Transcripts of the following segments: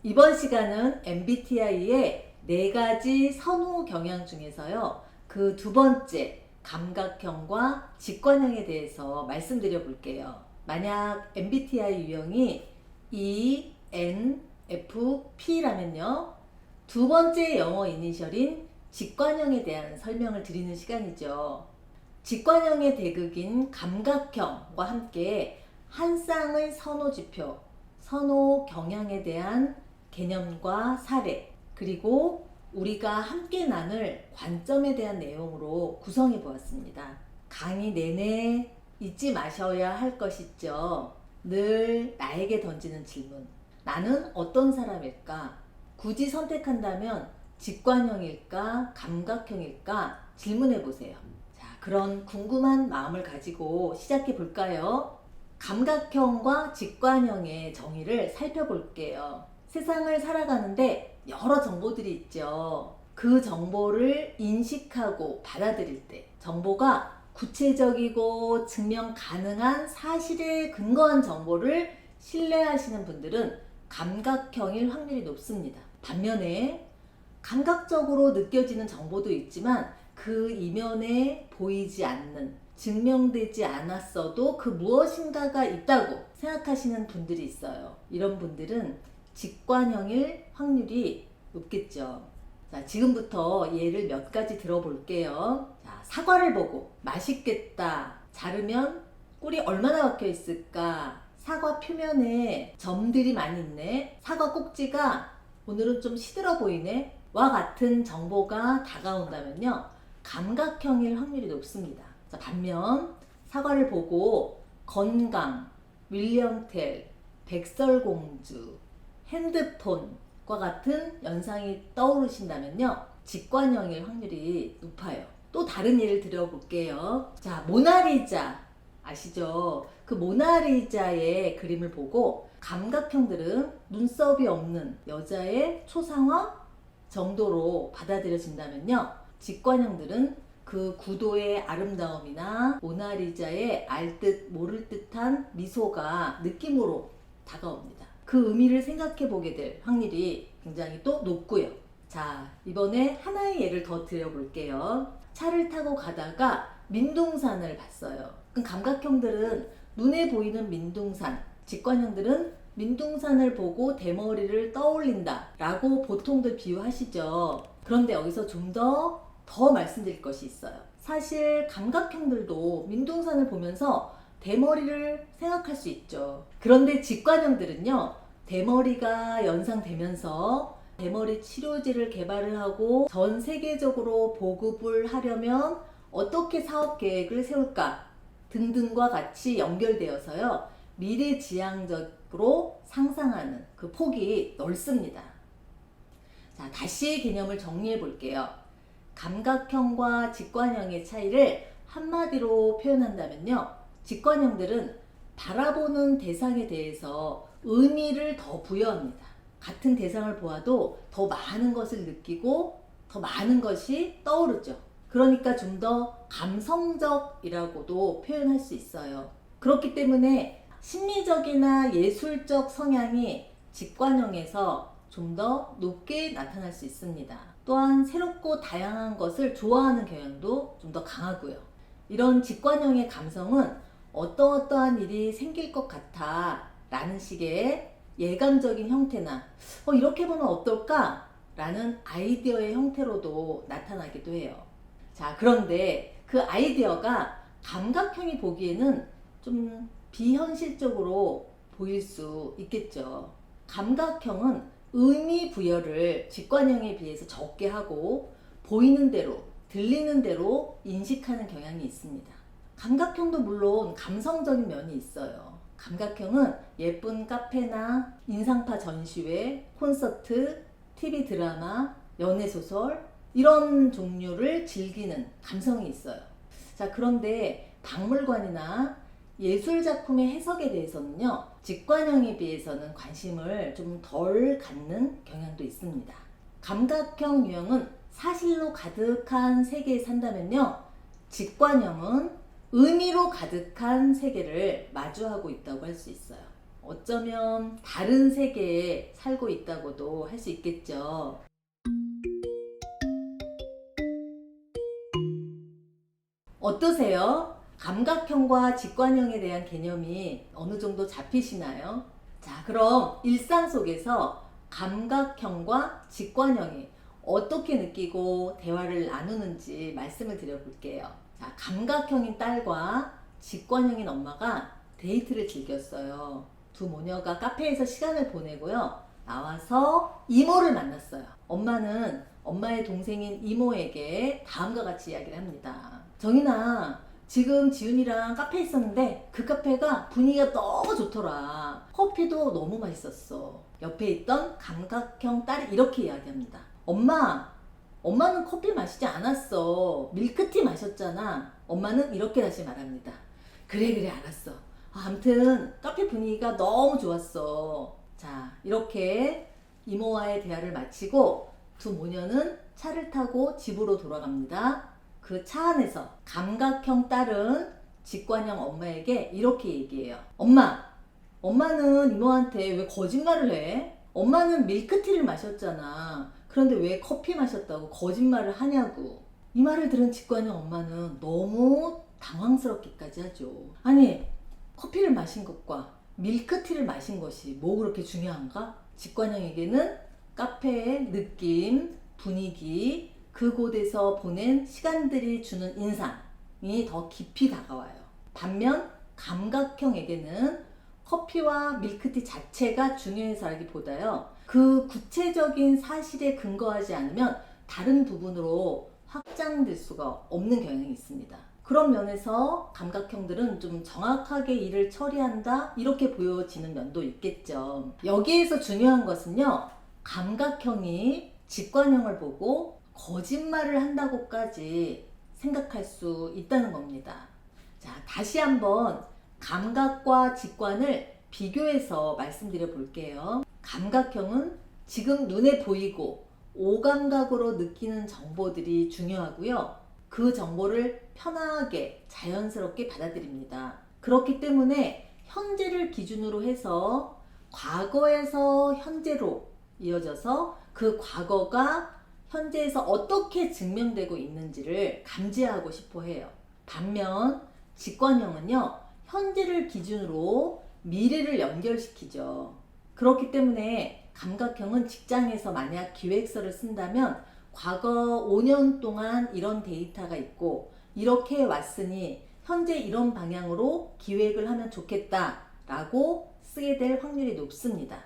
이번 시간은 MBTI의 4가지 선호 경향 중에서요. 그 두 번째 감각형과 직관형에 대해서 말씀드려 볼게요. 만약 MBTI 유형이 ENFP라면요. 두 번째 영어 이니셜인 직관형에 대한 설명을 드리는 시간이죠. 직관형의 대극인 감각형과 함께 한 쌍의 선호지표, 선호 경향에 대한 개념과 사례, 그리고 우리가 함께 나눌 관점에 대한 내용으로 구성해 보았습니다. 강의 내내 잊지 마셔야 할 것이 있죠. 늘 나에게 던지는 질문. 나는 어떤 사람일까? 굳이 선택한다면 직관형일까? 감각형일까? 질문해 보세요. 자, 그런 궁금한 마음을 가지고 시작해 볼까요? 감각형과 직관형의 정의를 살펴볼게요. 세상을 살아가는데 여러 정보들이 있죠. 그 정보를 인식하고 받아들일 때 정보가 구체적이고 증명 가능한 사실에 근거한 정보를 신뢰하시는 분들은 감각형일 확률이 높습니다. 반면에 감각적으로 느껴지는 정보도 있지만 그 이면에 보이지 않는, 증명되지 않았어도 그 무엇인가가 있다고 생각하시는 분들이 있어요. 이런 분들은 직관형일 확률이 높겠죠. 자, 지금부터 예를 몇 가지 들어볼게요. 자, 사과를 보고 맛있겠다. 자르면 꿀이 얼마나 박혀 있을까? 사과 표면에 점들이 많이 있네. 사과 꼭지가 오늘은 좀 시들어 보이네. 와 같은 정보가 다가온다면요. 감각형일 확률이 높습니다. 자, 반면 사과를 보고 건강, 윌리엄 텔, 백설공주, 핸드폰과 같은 연상이 떠오르신다면요. 직관형일 확률이 높아요. 또 다른 예를 들어볼게요. 자, 모나리자 아시죠? 그 모나리자의 그림을 보고 감각형들은 눈썹이 없는 여자의 초상화 정도로 받아들여진다면요. 직관형들은 그 구도의 아름다움이나 모나리자의 알 듯 모를 듯한 미소가 느낌으로 다가옵니다. 그 의미를 생각해 보게 될 확률이 굉장히 또 높고요. 자, 이번에 하나의 예를 더 드려볼게요. 차를 타고 가다가 민둥산을 봤어요. 그럼 감각형들은 눈에 보이는 민둥산, 직관형들은 민둥산을 보고 대머리를 떠올린다 라고 보통들 비유하시죠. 그런데 여기서 좀 더 말씀드릴 것이 있어요. 사실 감각형들도 민둥산을 보면서 대머리를 생각할 수 있죠. 그런데 직관형들은요, 대머리가 연상되면서 대머리 치료제를 개발을 하고 전 세계적으로 보급을 하려면 어떻게 사업 계획을 세울까 등등과 같이 연결되어서요, 미래지향적으로 상상하는 그 폭이 넓습니다. 자, 다시 개념을 정리해 볼게요. 감각형과 직관형의 차이를 한마디로 표현한다면요. 직관형들은 바라보는 대상에 대해서 의미를 더 부여합니다. 같은 대상을 보아도 더 많은 것을 느끼고 더 많은 것이 떠오르죠. 그러니까 좀 더 감성적이라고도 표현할 수 있어요. 그렇기 때문에 심리적이나 예술적 성향이 직관형에서 좀 더 높게 나타날 수 있습니다. 또한 새롭고 다양한 것을 좋아하는 경향도 좀 더 강하고요. 이런 직관형의 감성은 어떠한 일이 생길 것 같아 라는 식의 예감적인 형태나 이렇게 보면 어떨까? 라는 아이디어의 형태로도 나타나기도 해요. 자, 그런데 그 아이디어가 감각형이 보기에는 좀 비현실적으로 보일 수 있겠죠. 감각형은 의미 부여를 직관형에 비해서 적게 하고 보이는 대로, 들리는 대로 인식하는 경향이 있습니다. 감각형도 물론 감성적인 면이 있어요. 감각형은 예쁜 카페나 인상파 전시회, 콘서트, TV 드라마, 연애소설 이런 종류를 즐기는 감성이 있어요. 자, 그런데 박물관이나 예술작품의 해석에 대해서는요, 직관형에 비해서는 관심을 좀 덜 갖는 경향도 있습니다. 감각형 유형은 사실로 가득한 세계에 산다면요, 직관형은 의미로 가득한 세계를 마주하고 있다고 할 수 있어요. 어쩌면 다른 세계에 살고 있다고도 할 수 있겠죠. 어떠세요? 감각형과 직관형에 대한 개념이 어느 정도 잡히시나요? 자, 그럼 일상 속에서 감각형과 직관형이 어떻게 느끼고 대화를 나누는지 말씀을 드려볼게요. 자, 감각형인 딸과 직관형인 엄마가 데이트를 즐겼어요. 두 모녀가 카페에서 시간을 보내고요. 나와서 이모를 만났어요. 엄마는 엄마의 동생인 이모에게 다음과 같이 이야기를 합니다. 정인아, 지금 지훈이랑 카페에 있었는데 그 카페가 분위기가 너무 좋더라. 커피도 너무 맛있었어. 옆에 있던 감각형 딸이 이렇게 이야기합니다. 엄마는 커피 마시지 않았어. 밀크티 마셨잖아. 엄마는 이렇게 다시 말합니다. 그래, 알았어. 아무튼 카페 분위기가 너무 좋았어. 자, 이렇게 이모와의 대화를 마치고 두 모녀는 차를 타고 집으로 돌아갑니다. 그 차 안에서 감각형 딸은 직관형 엄마에게 이렇게 얘기해요. 엄마는 이모한테 왜 거짓말을 해? 엄마는 밀크티를 마셨잖아. 그런데 왜 커피 마셨다고 거짓말을 하냐고. 이 말을 들은 직관형 엄마는 너무 당황스럽기까지 하죠. 아니, 커피를 마신 것과 밀크티를 마신 것이 뭐 그렇게 중요한가? 직관형에게는 카페의 느낌, 분위기, 그곳에서 보낸 시간들이 주는 인상이 더 깊이 다가와요. 반면 감각형에게는 커피와 밀크티 자체가 중요해서라기보다요. 그 구체적인 사실에 근거하지 않으면 다른 부분으로 확장될 수가 없는 경향이 있습니다. 그런 면에서 감각형들은 좀 정확하게 일을 처리한다 이렇게 보여지는 면도 있겠죠. 여기에서 중요한 것은요. 감각형이 직관형을 보고 거짓말을 한다고까지 생각할 수 있다는 겁니다. 자, 다시 한번 감각과 직관을 비교해서 말씀드려 볼게요. 감각형은 지금 눈에 보이고 오감각으로 느끼는 정보들이 중요하고요. 그 정보를 편하게 자연스럽게 받아들입니다. 그렇기 때문에 현재를 기준으로 해서 과거에서 현재로 이어져서 그 과거가 현재에서 어떻게 증명되고 있는지를 감지하고 싶어 해요. 반면 직관형은요, 현재를 기준으로 미래를 연결시키죠. 그렇기 때문에 감각형은 직장에서 만약 기획서를 쓴다면 과거 5년 동안 이런 데이터가 있고 이렇게 왔으니 현재 이런 방향으로 기획을 하면 좋겠다라고 쓰게 될 확률이 높습니다.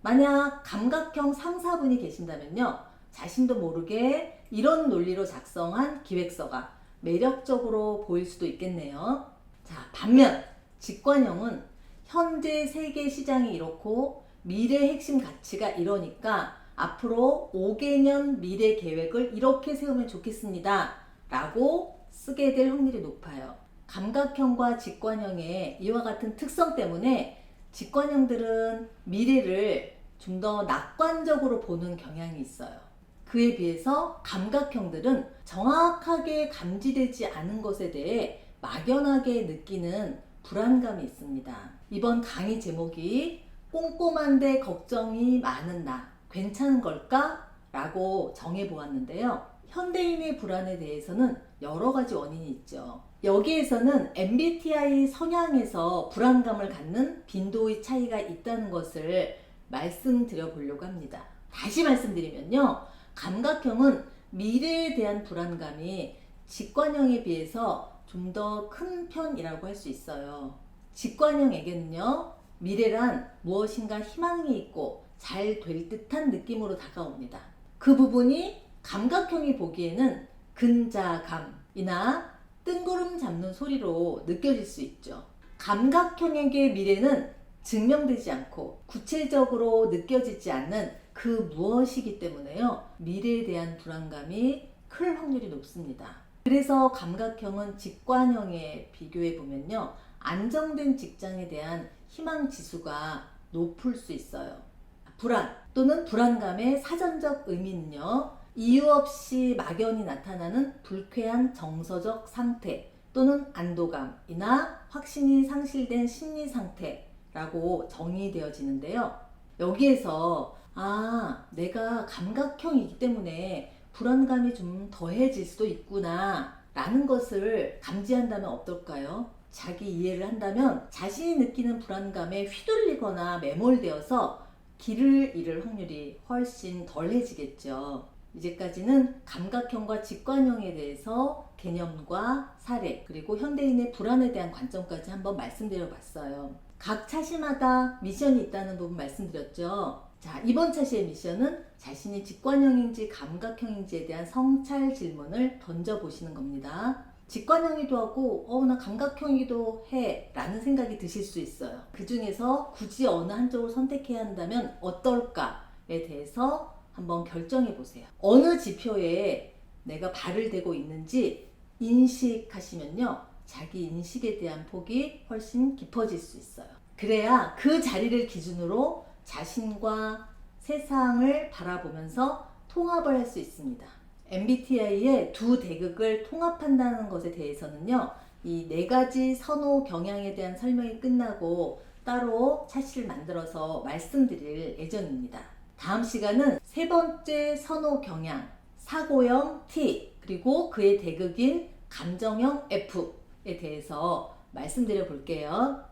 만약 감각형 상사분이 계신다면요. 자신도 모르게 이런 논리로 작성한 기획서가 매력적으로 보일 수도 있겠네요. 자, 반면 직관형은 현재 세계 시장이 이렇고 미래 핵심 가치가 이러니까 앞으로 5개년 미래 계획을 이렇게 세우면 좋겠습니다. 라고 쓰게 될 확률이 높아요. 감각형과 직관형의 이와 같은 특성 때문에 직관형들은 미래를 좀 더 낙관적으로 보는 경향이 있어요. 그에 비해서 감각형들은 정확하게 감지되지 않은 것에 대해 막연하게 느끼는 불안감이 있습니다. 이번 강의 제목이 꼼꼼한데 걱정이 많은 나 괜찮은 걸까? 라고 정해보았는데요. 현대인의 불안에 대해서는 여러 가지 원인이 있죠. 여기에서는 MBTI 성향에서 불안감을 갖는 빈도의 차이가 있다는 것을 말씀드려 보려고 합니다. 다시 말씀드리면요. 감각형은 미래에 대한 불안감이 직관형에 비해서 좀 더 큰 편이라고 할 수 있어요. 직관형에게는요, 미래란 무엇인가 희망이 있고 잘 될 듯한 느낌으로 다가옵니다. 그 부분이 감각형이 보기에는 근자감이나 뜬구름 잡는 소리로 느껴질 수 있죠. 감각형에게 미래는 증명되지 않고 구체적으로 느껴지지 않는 그 무엇이기 때문에요. 미래에 대한 불안감이 클 확률이 높습니다. 그래서 감각형은 직관형에 비교해 보면요. 안정된 직장에 대한 희망 지수가 높을 수 있어요. 불안 또는 불안감의 사전적 의미는요. 이유 없이 막연히 나타나는 불쾌한 정서적 상태 또는 안도감이나 확신이 상실된 심리 상태, 라고 정의되어지는데요. 여기에서 내가 감각형이기 때문에 불안감이 좀 더해질 수도 있구나 라는 것을 감지한다면 어떨까요? 자기 이해를 한다면 자신이 느끼는 불안감에 휘둘리거나 매몰되어서 길을 잃을 확률이 훨씬 덜해지겠죠. 이제까지는 감각형과 직관형에 대해서 개념과 사례, 그리고 현대인의 불안에 대한 관점까지 한번 말씀드려 봤어요. 각 차시마다 미션이 있다는 부분 말씀드렸죠. 자, 이번 차시의 미션은 자신이 직관형인지 감각형인지에 대한 성찰 질문을 던져보시는 겁니다. 직관형이기도 하고 나 감각형이기도 해 라는 생각이 드실 수 있어요. 그 중에서 굳이 어느 한쪽을 선택해야 한다면 어떨까에 대해서 한번 결정해 보세요. 어느 지표에 내가 발을 대고 있는지 인식하시면요, 자기 인식에 대한 폭이 훨씬 깊어질 수 있어요. 그래야 그 자리를 기준으로 자신과 세상을 바라보면서 통합을 할 수 있습니다. MBTI의 두 대극을 통합한다는 것에 대해서는요, 이 4가지 선호 경향에 대한 설명이 끝나고 따로 차시를 만들어서 말씀드릴 예정입니다. 다음 시간은 3번째 선호 경향, 사고형 T, 그리고 그의 대극인 감정형 F에 대해서 말씀드려 볼게요.